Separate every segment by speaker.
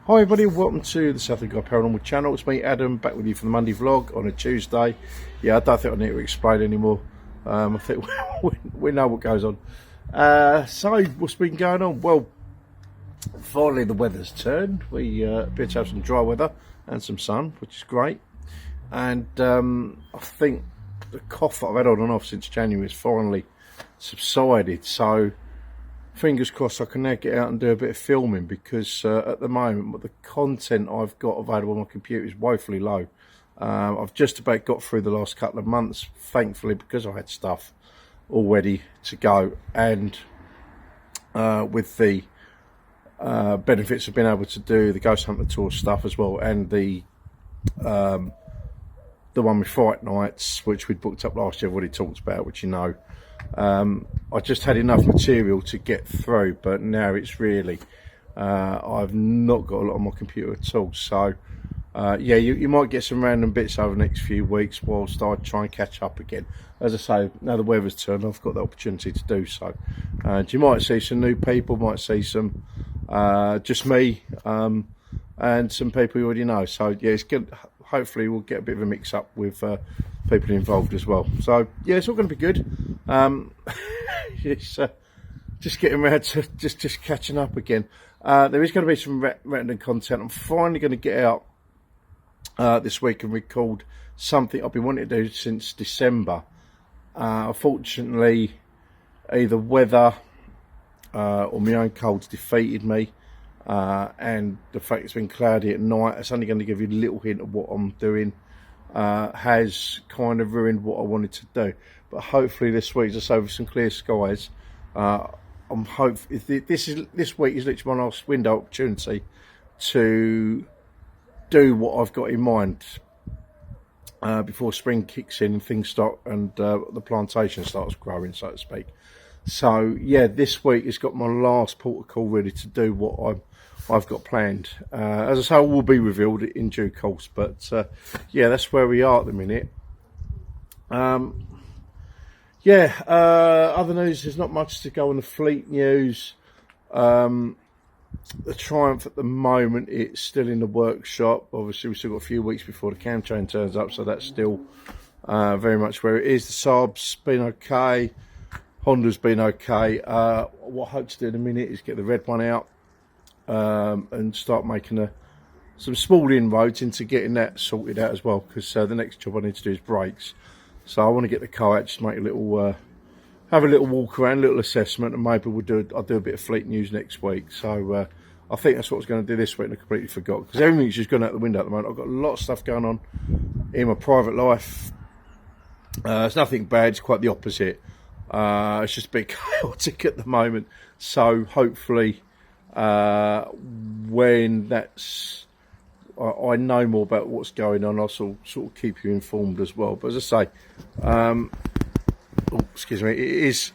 Speaker 1: Hi everybody, welcome to the South Guy Paranormal channel. It's me Adam, back with you for the Monday vlog on a Tuesday. Yeah, I don't think I need to explain anymore. I think we know what goes on. So what's been going on? Well, finally the weather's turned. We appear to have some dry weather and some sun, which is great. And I think the cough that I've had on and off since January has finally subsided. So fingers crossed I can now get out and do a bit of filming, because at the moment the content I've got available on my computer is woefully low. I've just about got through the last couple of months, thankfully, because I had stuff all ready to go, and with the benefits of being able to do the Ghost Hunter Tour stuff as well, and the one with Fright Nights, which we'd booked up last year, I've already talked about, which you know. I just had enough material to get through, but now it's really I've not got a lot on my computer at all. So yeah, you might get some random bits over the next few weeks whilst I try and catch up again. As I say, now the weather's turned, I've got the opportunity to do so. You might see some new people, might see some just me, and some people you already know. So yeah, it's good. Hopefully we'll get a bit of a mix up with people involved as well. So yeah, it's all going to be good. It's just getting around to just catching up again. There is going to be some random content. I'm finally going to get out this week and record something I've been wanting to do since December. Unfortunately, either weather or my own colds defeated me, and the fact it's been cloudy at night, it's only going to give you a little hint of what I'm doing, has kind of ruined what I wanted to do. But hopefully this week, just over some clear skies, I'm hoping this week is literally my last window opportunity to do what I've got in mind before spring kicks in and things start, and the plantation starts growing, so to speak. So yeah, this week has got my last port of call ready to do what I've got planned. As I say, all will be revealed in due course, but yeah, that's where we are at the minute. Yeah, other news, there's not much to go on the fleet news. The Triumph at the moment, it's still in the workshop. Obviously, we've still got a few weeks before the cam chain turns up, so that's still very much where it is. The Saab's been okay. Honda's been okay. What I hope to do in a minute is get the red one out and start making some small inroads into getting that sorted out as well, because the next job I need to do is brakes. So I want to get the car out, just make a little, have a little walk around, a little assessment, and maybe I'll do a bit of fleet news next week. So I think that's what I was going to do this week, and I completely forgot, because everything's just gone out the window at the moment. I've got a lot of stuff going on in my private life. It's nothing bad, it's quite the opposite. It's just a bit chaotic at the moment. So hopefully when I know more about what's going on, I'll sort of keep you informed as well. But as I say, oh, excuse me, it is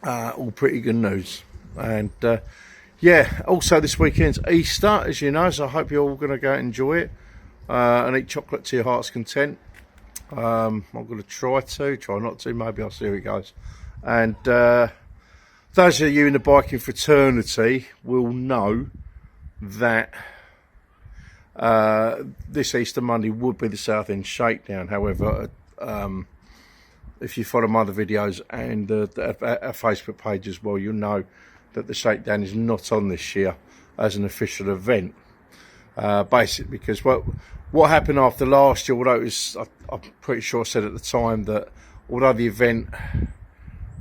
Speaker 1: all pretty good news. And yeah, also this weekend's Easter, as you know, so I hope you're all going to go out and enjoy it and eat chocolate to your heart's content. I'm going to try not to, maybe I'll see how it goes. And those of you in the biking fraternity will know that this Easter Monday would be the Southend Shakedown. However, if you follow my other videos and our Facebook page as well, you'll know that the Shakedown is not on this year as an official event. Basically because what happened after last year, although it was, I'm pretty sure I said at the time that although the event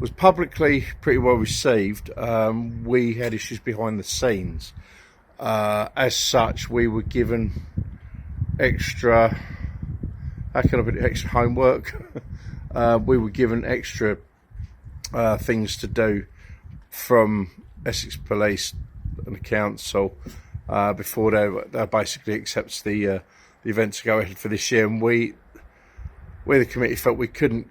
Speaker 1: was publicly pretty well received, we had issues behind the scenes. As such, we were given extra, how can I put it, extra homework. We were given extra things to do from Essex Police and the council before they basically accepts the event to go ahead for this year. And we the committee felt we couldn't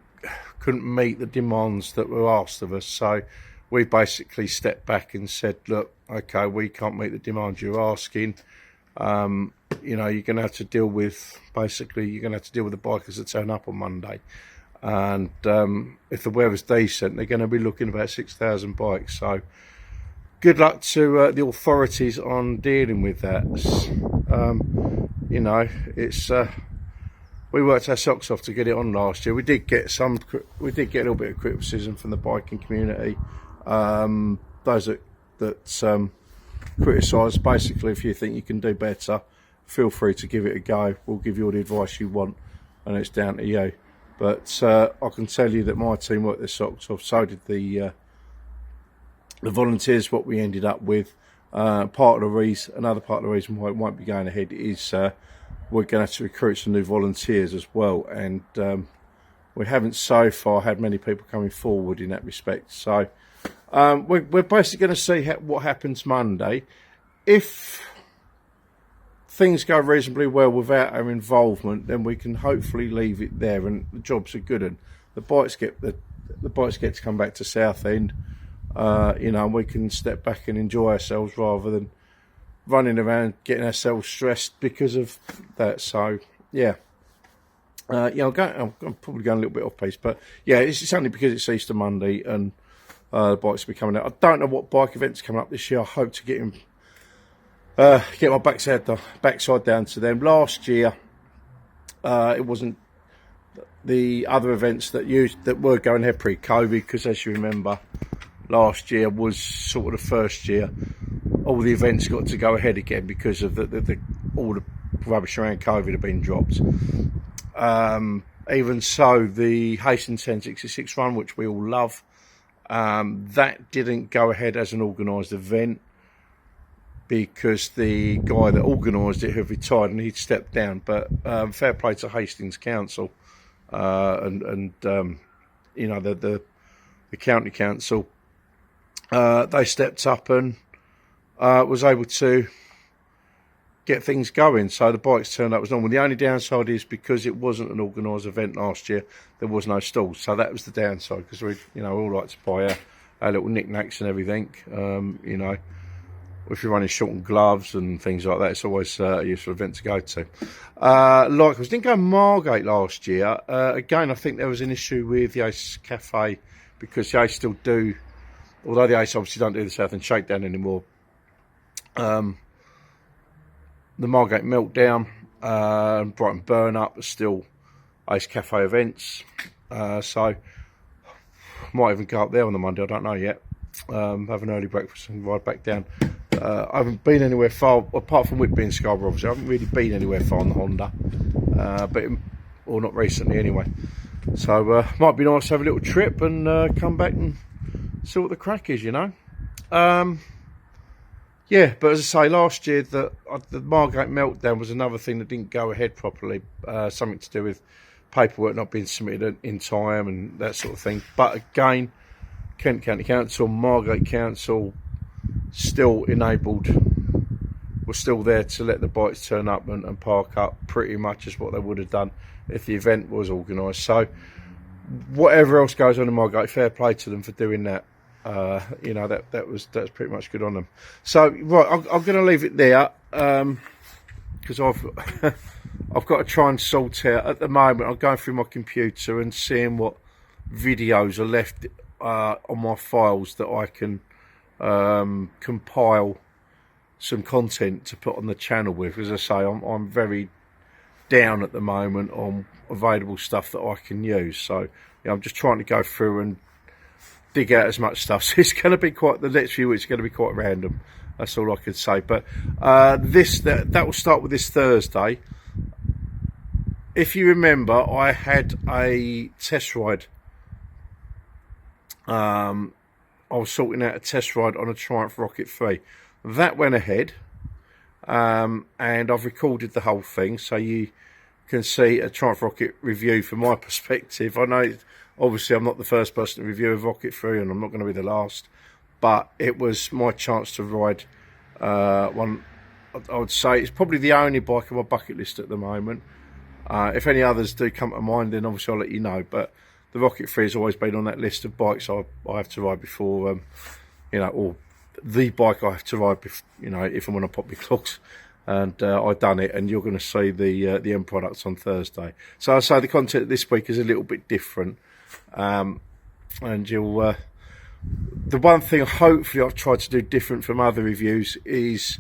Speaker 1: meet the demands that were asked of us, so we basically stepped back and said, look, okay, we can't meet the demands you're asking. You know, you're going to have to deal with, basically, you're going to have to deal with the bikers that turn up on Monday. And if the weather's decent, they're going to be looking about 6,000 bikes. So good luck to the authorities on dealing with that. You know, it's we worked our socks off to get it on last year. We did get a little bit of criticism from the biking community. Those that criticise, basically, if you think you can do better, feel free to give it a go. We'll give you all the advice you want, and it's down to you. But I can tell you that my team worked their socks off. So did the volunteers. What we ended up with, another part of the reason why it won't be going ahead is we're going to have to recruit some new volunteers as well, and we haven't so far had many people coming forward in that respect. So we're basically going to see what happens Monday. If things go reasonably well without our involvement, then we can hopefully leave it there, and the jobs are good, and the bikes get to come back to Southend. You know, and we can step back and enjoy ourselves rather than running around getting ourselves stressed because of that. So yeah, yeah, I'm probably going a little bit off pace, but yeah, it's only because it's Easter Monday and the bikes will be coming out. I don't know what bike events coming up this year. I hope to get my backside down to them. Last year, it wasn't the other events that were going ahead pre-COVID, because as you remember, last year was sort of the first year all the events got to go ahead again because of all the rubbish around COVID had been dropped. Even so, the Hastings 1066 run, which we all love, that didn't go ahead as an organised event because the guy that organised it had retired and he'd stepped down. But fair play to Hastings Council and you know, the county council. They stepped up and was able to get things going, so the bikes turned up as normal. The only downside is because it wasn't an organised event last year, there was no stalls, so that was the downside, because we, you know, all like to buy our little knickknacks and everything. You know, if you're running shortened gloves and things like that, it's always a useful event to go to. Likewise, didn't go Margate last year. Again, I think there was an issue with the Ace Cafe, because the Ace still do, although the Ace obviously don't do the Southend Shakedown anymore. The Margate Meltdown, Brighton Burn Up are still Ace Cafe events. So might even go up there on the Monday, I don't know yet. Have an early breakfast and ride back down. I haven't been anywhere far, apart from Whitby and Scarborough, obviously. I haven't really been anywhere far on the Honda, or not recently anyway. So might be nice to have a little trip and come back and see what the crack is, you know. Yeah, but as I say, last year the Margate Meltdown was another thing that didn't go ahead properly. Something to do with paperwork not being submitted in time and that sort of thing. But again, Kent County Council, Margate Council still enabled, were still there to let the bikes turn up and park up pretty much as what they would have done if the event was organised. So whatever else goes on in Margate, fair play to them for doing that. You know, that's pretty much good on them. So right, I'm going to leave it there because I've got to try and sort out at the moment. I'm going through my computer and seeing what videos are left on my files that I can compile some content to put on the channel with. As I say, I'm very down at the moment on available stuff that I can use. So yeah, I'm just trying to go through and dig out as much stuff. So it's going to be the next few weeks are going to be quite random. That's all I can say. But that will start with this Thursday. If you remember, I had a test ride. I was sorting out a test ride on a Triumph Rocket 3. That went ahead, and I've recorded the whole thing, so you can see a Triumph Rocket review from my perspective. I know, obviously, I'm not the first person to review a Rocket 3, and I'm not going to be the last, but it was my chance to ride one. I would say it's probably the only bike on my bucket list at the moment. If any others do come to mind, then obviously I'll let you know, but the Rocket 3 has always been on that list of bikes I have to ride before, you know, or the bike I have to ride, you know, if and when I pop my clogs. And I've done it, and you're going to see the end products on Thursday. So I say the content this week is a little bit different, and you'll the one thing hopefully I've tried to do different from other reviews is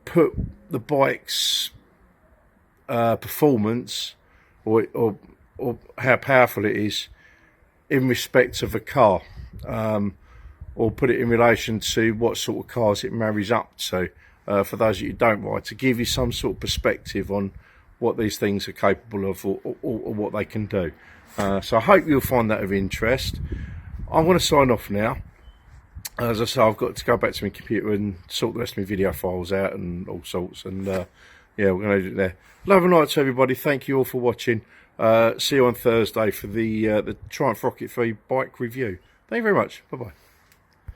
Speaker 1: put the bike's performance or how powerful it is in respect of a car, or put it in relation to what sort of cars it marries up to, for those of you who don't ride, to give you some sort of perspective on what these things are capable of, or what they can do. So I hope you'll find that of interest. I'm going to sign off now. As I say, I've got to go back to my computer and sort the rest of my video files out and all sorts, and yeah, we're going to do it there. Love and light to everybody. Thank you all for watching. See you on Thursday for the Triumph Rocket 3 bike review. Thank you very much. Bye bye.